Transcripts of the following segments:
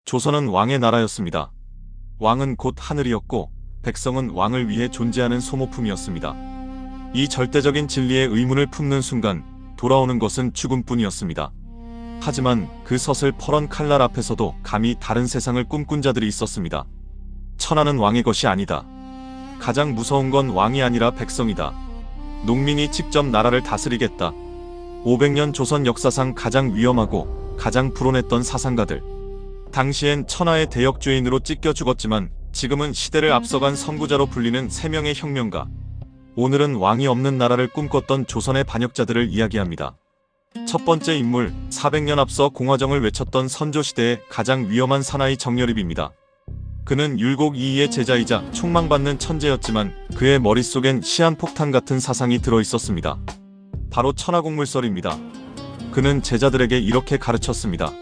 조선은 왕의 나라였습니다. 왕은 곧 하늘이었고 백성은 왕을 위해 존재하는 소모품이었습니다. 이 절대적인 진리의 의문을 품는 순간 돌아오는 것은 죽음뿐이었습니다. 하지만 그 서슬퍼런 칼날 앞에서도 감히 다른 세상을 꿈꾼 자들이 있었습니다. 천하는 왕의 것이 아니다. 가장 무서운 건 왕이 아니라 백성이다. 농민이 직접 나라를 다스리겠다. 500년 조선 역사상 가장 위험하고 가장 불온했던 사상가들. 당시엔 천하의 대역죄인으로 찢겨 죽었지만 지금은 시대를 앞서간 선구자로 불리는 3명의 혁명가. 오늘은 왕이 없는 나라를 꿈꿨던 조선의 반역자들을 이야기합니다. 첫 번째 인물, 400년 앞서 공화정을 외쳤던 선조시대의 가장 위험한 사나이 정여립입니다. 그는 율곡 이이의 제자이자 촉망받는 천재였지만 그의 머릿속엔 시한폭탄 같은 사상이 들어있었습니다. 바로 천하공물설입니다. 그는 제자들에게 이렇게 가르쳤습니다.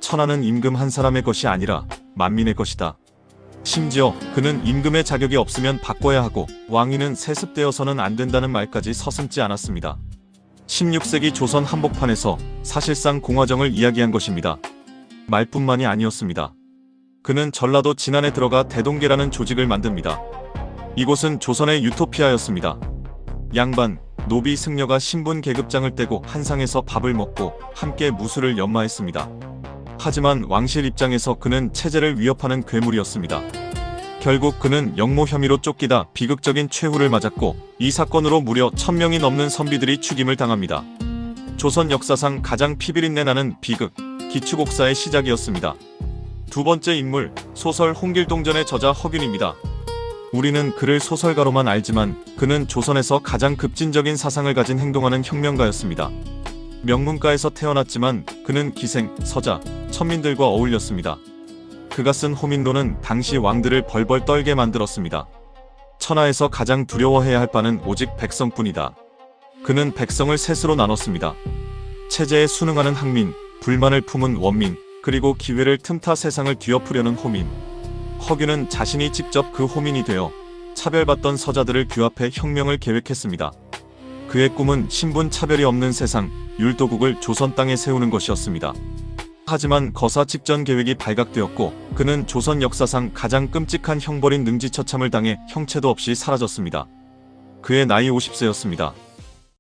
천하는 임금 한 사람의 것이 아니라 만민의 것이다. 심지어 그는 임금의 자격이 없으면 바꿔야 하고 왕위는 세습되어서는 안 된다는 말까지 서슴지 않았습니다. 16세기 조선 한복판에서 사실상 공화정을 이야기한 것입니다. 말뿐만이 아니었습니다. 그는 전라도 진안에 들어가 대동계라는 조직을 만듭니다. 이곳은 조선의 유토피아였습니다. 양반, 노비, 승려가 신분 계급장을 떼고 한상에서 밥을 먹고 함께 무술을 연마했습니다. 하지만 왕실 입장에서 그는 체제를 위협하는 괴물이었습니다. 결국 그는 역모 혐의로 쫓기다 비극적인 최후를 맞았고 이 사건으로 무려 1000명이 넘는 선비들이 죽임을 당합니다. 조선 역사상 가장 피비린내 나는 비극, 기축옥사의 시작이었습니다. 두 번째 인물, 소설 홍길동전의 저자 허균입니다. 우리는 그를 소설가로만 알지만 그는 조선에서 가장 급진적인 사상을 가진 행동하는 혁명가였습니다. 명문가에서 태어났지만 그는 기생, 서자, 천민들과 어울렸습니다. 그가 쓴 호민론은 당시 왕들을 벌벌 떨게 만들었습니다. 천하에서 가장 두려워해야 할 바는 오직 백성뿐이다. 그는 백성을 셋으로 나눴습니다. 체제에 순응하는 항민, 불만을 품은 원민, 그리고 기회를 틈타 세상을 뒤엎으려는 호민. 허균은 자신이 직접 그 호민이 되어 차별받던 서자들을 규합해 혁명을 계획했습니다. 그의 꿈은 신분 차별이 없는 세상, 율도국을 조선 땅에 세우는 것이었습니다. 하지만 거사 직전 계획이 발각되었고 그는 조선 역사상 가장 끔찍한 형벌인 능지처참을 당해 형체도 없이 사라졌습니다. 그의 나이 50세였습니다.